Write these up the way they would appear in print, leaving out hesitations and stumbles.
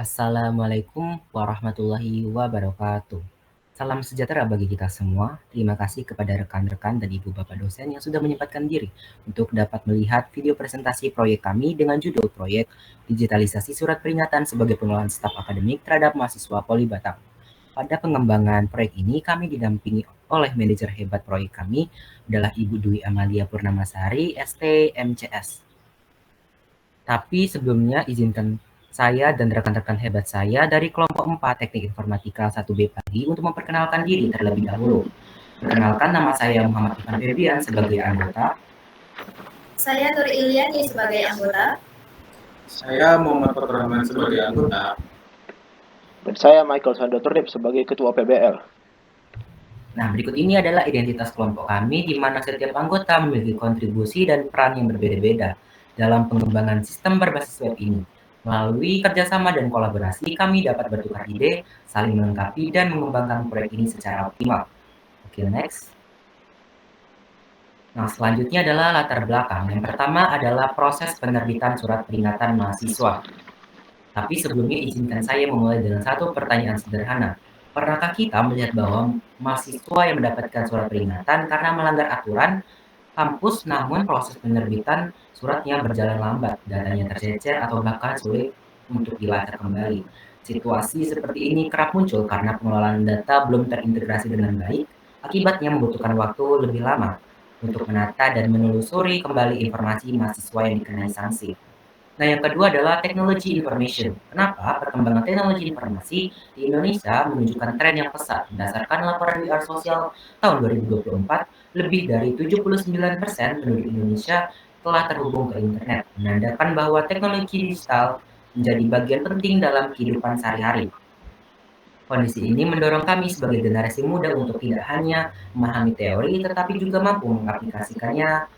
Assalamualaikum warahmatullahi wabarakatuh. Salam sejahtera bagi kita semua. Terima kasih kepada rekan-rekan dan ibu bapak dosen yang sudah menyempatkan diri untuk dapat melihat video presentasi proyek kami dengan judul Proyek Digitalisasi Surat Peringatan sebagai Pengelolaan Staf Akademik terhadap Mahasiswa Poli Batam. Pada pengembangan proyek ini, kami didampingi oleh manajer hebat proyek kami adalah Ibu Dwi Amalia Purnamasari, ST MCS. Tapi sebelumnya izinkan saya dan rekan-rekan hebat saya dari kelompok 4 Teknik Informatika 1B Pagi untuk memperkenalkan diri terlebih dahulu. Perkenalkan, nama saya Muhammad Ivan Febrian sebagai anggota. Saya Nur Ilyani sebagai anggota. Saya Muhammad Fatur sebagai anggota. Dan saya Michael Sandotornip sebagai Ketua PBL. Nah, berikut ini adalah identitas kelompok kami, di mana setiap anggota memiliki kontribusi dan peran yang berbeda-beda dalam pengembangan sistem berbasis web ini. Melalui kerjasama dan kolaborasi, kami dapat bertukar ide, saling melengkapi, dan mengembangkan proyek ini secara optimal. Oke, next. Nah, selanjutnya adalah latar belakang. Yang pertama adalah proses penerbitan surat peringatan mahasiswa. Tapi sebelumnya izinkan saya memulai dengan satu pertanyaan sederhana. Pernahkah kita melihat bahwa mahasiswa yang mendapatkan surat peringatan karena melanggar aturan kampus, namun proses penerbitan suratnya berjalan lambat, datanya tercecer, atau bahkan sulit untuk dilacak kembali? Situasi seperti ini kerap muncul karena pengelolaan data belum terintegrasi dengan baik, akibatnya membutuhkan waktu lebih lama untuk menata dan menelusuri kembali informasi mahasiswa yang dikenai sanksi. Nah, yang kedua adalah teknologi information. Kenapa perkembangan teknologi informasi di Indonesia menunjukkan tren yang pesat? Berdasarkan laporan WR Sosial tahun 2024, lebih dari 79% penduduk Indonesia telah terhubung ke internet, menandakan bahwa teknologi digital menjadi bagian penting dalam kehidupan sehari-hari. Kondisi ini mendorong kami sebagai generasi muda untuk tidak hanya memahami teori, tetapi juga mampu mengaplikasikannya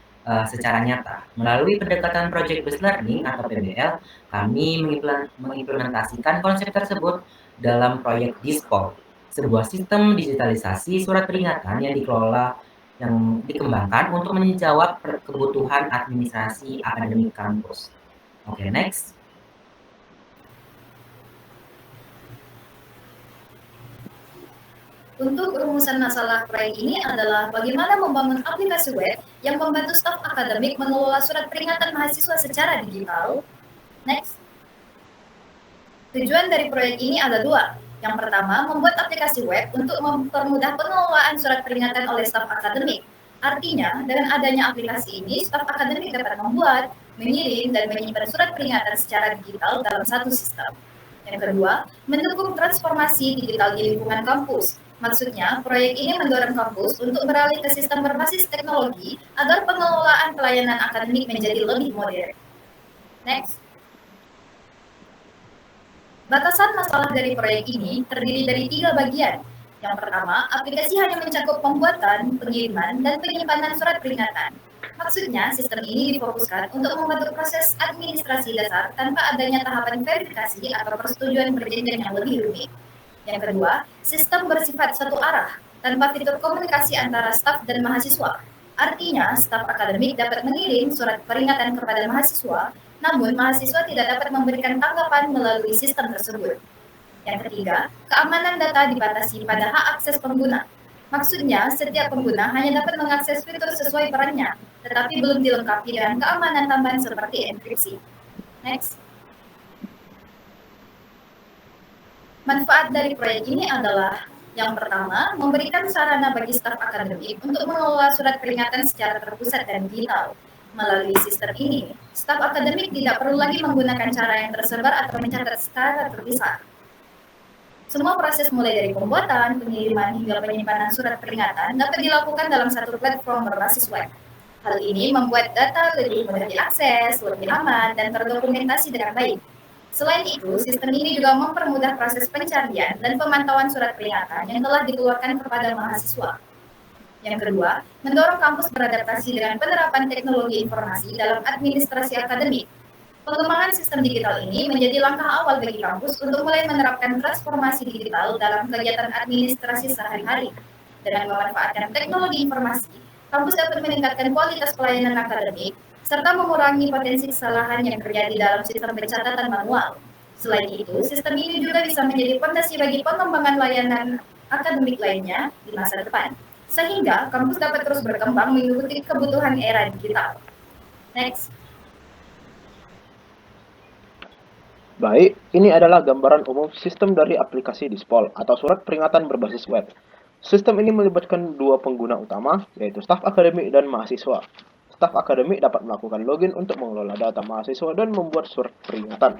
secara nyata. Melalui pendekatan Project Based Learning atau PBL, kami mengimplementasikan konsep tersebut dalam proyek Dispol, sebuah sistem digitalisasi surat peringatan yang dikembangkan untuk menjawab kebutuhan administrasi akademik kampus. Oke, next. Untuk rumusan masalah proyek ini adalah bagaimana membangun aplikasi web yang membantu staf akademik mengelola surat peringatan mahasiswa secara digital. Next. Tujuan dari proyek ini ada dua. Yang pertama, membuat aplikasi web untuk mempermudah pengelolaan surat peringatan oleh staf akademik. Artinya, dengan adanya aplikasi ini, staf akademik dapat membuat, mengirim, dan menyimpan surat peringatan secara digital dalam satu sistem. Yang kedua, mendukung transformasi digital di lingkungan kampus. Maksudnya, proyek ini mendorong kampus untuk beralih ke sistem berbasis teknologi agar pengelolaan pelayanan akademik menjadi lebih modern. Next. Batasan masalah dari proyek ini terdiri dari 3 bagian. Yang pertama, aplikasi hanya mencakup pembuatan, pengiriman, dan penyimpanan surat peringatan. Maksudnya, sistem ini difokuskan untuk membantu proses administrasi dasar tanpa adanya tahapan verifikasi atau persetujuan berjenjang yang lebih rumit. Yang kedua, sistem bersifat satu arah, tanpa fitur komunikasi antara staf dan mahasiswa. Artinya, staf akademik dapat mengirim surat peringatan kepada mahasiswa, namun mahasiswa tidak dapat memberikan tanggapan melalui sistem tersebut. Yang ketiga, keamanan data dibatasi pada hak akses pengguna. Maksudnya, setiap pengguna hanya dapat mengakses fitur sesuai perannya, tetapi belum dilengkapi dengan keamanan tambahan seperti enkripsi. Next. Manfaat dari proyek ini adalah yang pertama, memberikan sarana bagi staf akademik untuk mengelola surat peringatan secara terpusat dan digital. Melalui sistem ini, staf akademik tidak perlu lagi menggunakan cara yang tersebar atau mencatat secara terpisah. Semua proses mulai dari pembuatan, pengiriman, hingga penyimpanan surat peringatan dapat dilakukan dalam satu platform berbasis web. Hal ini membuat data lebih mudah diakses, lebih aman, dan terdokumentasi dengan baik. Selain itu, sistem ini juga mempermudah proses pencarian dan pemantauan surat peringatan yang telah dikeluarkan kepada mahasiswa. Yang kedua, mendorong kampus beradaptasi dengan penerapan teknologi informasi dalam administrasi akademik. Pengembangan sistem digital ini menjadi langkah awal bagi kampus untuk mulai menerapkan transformasi digital dalam kegiatan administrasi sehari-hari. Dengan memanfaatkan teknologi informasi, kampus dapat meningkatkan kualitas pelayanan akademik, serta mengurangi potensi kesalahan yang terjadi dalam sistem pencatatan manual. Selain itu, sistem ini juga bisa menjadi fondasi bagi pengembangan layanan akademik lainnya di masa depan, sehingga kampus dapat terus berkembang mengikuti kebutuhan era digital. Next. Baik, ini adalah gambaran umum sistem dari aplikasi Dispol atau surat peringatan berbasis web. Sistem ini melibatkan dua pengguna utama, yaitu staf akademik dan mahasiswa. Staf akademik dapat melakukan login untuk mengelola data mahasiswa dan membuat surat peringatan.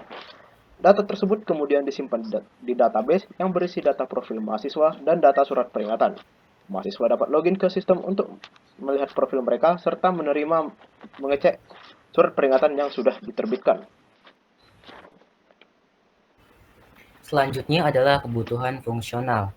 Data tersebut kemudian disimpan di database yang berisi data profil mahasiswa dan data surat peringatan. Mahasiswa dapat login ke sistem untuk melihat profil mereka serta mengecek surat peringatan yang sudah diterbitkan. Selanjutnya adalah kebutuhan fungsional,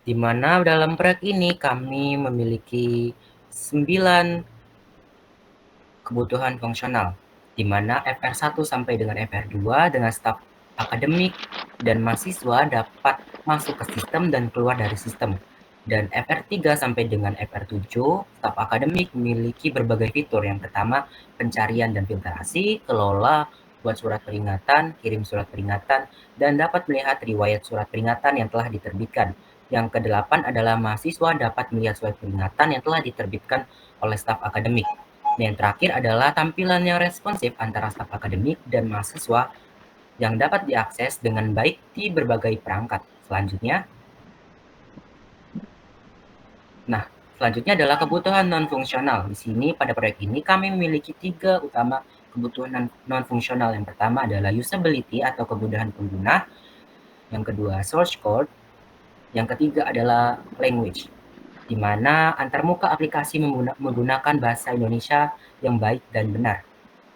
di mana dalam proyek ini kami memiliki 9 kebutuhan fungsional, di mana FR1 sampai dengan FR2 dengan staf akademik dan mahasiswa dapat masuk ke sistem dan keluar dari sistem. Dan FR3 sampai dengan FR7, staf akademik memiliki berbagai fitur. Yang pertama, pencarian dan filtrasi, kelola, buat surat peringatan, kirim surat peringatan, dan dapat melihat riwayat surat peringatan yang telah diterbitkan. Yang kedelapan adalah mahasiswa dapat melihat surat peringatan yang telah diterbitkan oleh staf akademik. Dan yang terakhir adalah tampilan yang responsif antara staf akademik dan mahasiswa yang dapat diakses dengan baik di berbagai perangkat. Selanjutnya adalah kebutuhan non-fungsional. Di sini pada proyek ini kami memiliki 3 utama kebutuhan non-fungsional. Yang pertama adalah usability atau kemudahan pengguna. Yang kedua source code. Yang ketiga adalah language, di mana antarmuka aplikasi menggunakan bahasa Indonesia yang baik dan benar.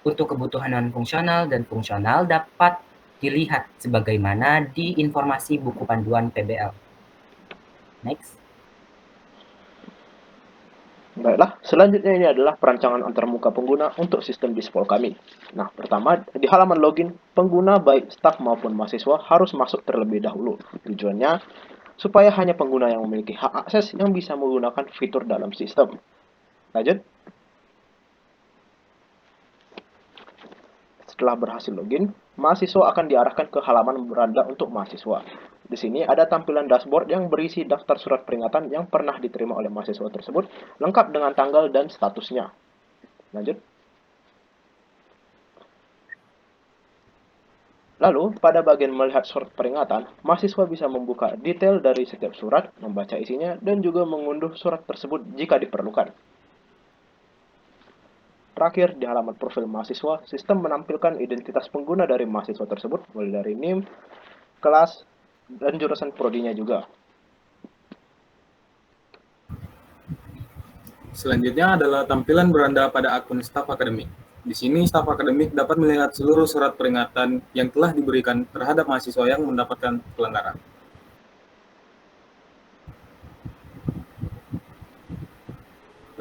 Untuk kebutuhan non-fungsional dan fungsional dapat dilihat sebagaimana di informasi buku panduan PBL. Next. Baiklah, selanjutnya ini adalah perancangan antarmuka pengguna untuk sistem Dispol kami. Nah, pertama, di halaman login, pengguna baik staf maupun mahasiswa harus masuk terlebih dahulu. Tujuannya, supaya hanya pengguna yang memiliki hak akses yang bisa menggunakan fitur dalam sistem. Lanjut. Setelah berhasil login, mahasiswa akan diarahkan ke halaman beranda untuk mahasiswa. Di sini ada tampilan dashboard yang berisi daftar surat peringatan yang pernah diterima oleh mahasiswa tersebut, lengkap dengan tanggal dan statusnya. Lanjut. Lalu, pada bagian melihat surat peringatan, mahasiswa bisa membuka detail dari setiap surat, membaca isinya, dan juga mengunduh surat tersebut jika diperlukan. Terakhir, di halaman profil mahasiswa, sistem menampilkan identitas pengguna dari mahasiswa tersebut, mulai dari NIM, kelas, dan jurusan prodinya juga. Selanjutnya adalah tampilan beranda pada akun staf akademik. Di sini, staf akademik dapat melihat seluruh surat peringatan yang telah diberikan terhadap mahasiswa yang mendapatkan pelanggaran.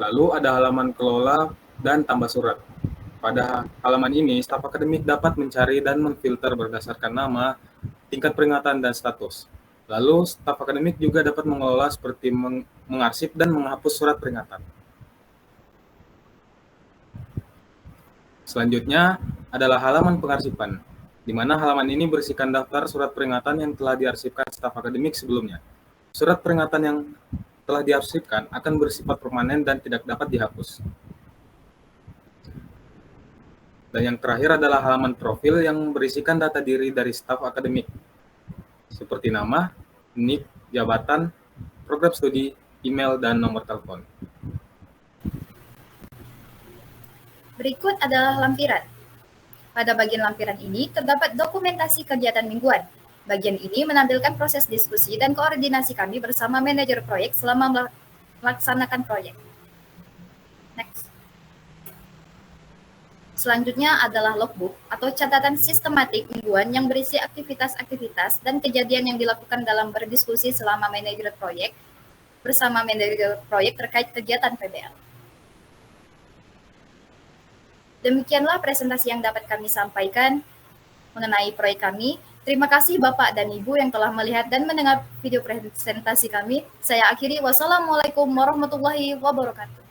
Lalu ada halaman kelola dan tambah surat. Pada halaman ini, staf akademik dapat mencari dan memfilter berdasarkan nama, tingkat peringatan, dan status. Lalu, staf akademik juga dapat mengelola seperti mengarsip dan menghapus surat peringatan. Selanjutnya adalah halaman pengarsipan, di mana halaman ini berisikan daftar surat peringatan yang telah diarsipkan staf akademik sebelumnya. Surat peringatan yang telah diarsipkan akan bersifat permanen dan tidak dapat dihapus. Dan yang terakhir adalah halaman profil yang berisikan data diri dari staf akademik, seperti nama, NIK, jabatan, program studi, email, dan nomor telepon. Berikut adalah lampiran. Pada bagian lampiran ini terdapat dokumentasi kegiatan mingguan. Bagian ini menampilkan proses diskusi dan koordinasi kami bersama manajer proyek selama melaksanakan proyek. Next. Selanjutnya adalah logbook atau catatan sistematik mingguan yang berisi aktivitas-aktivitas dan kejadian yang dilakukan dalam berdiskusi selama manajer proyek bersama manajer proyek terkait kegiatan PBL. Demikianlah presentasi yang dapat kami sampaikan mengenai proyek kami. Terima kasih Bapak dan Ibu yang telah melihat dan mendengar video presentasi kami. Saya akhiri, wassalamualaikum warahmatullahi wabarakatuh.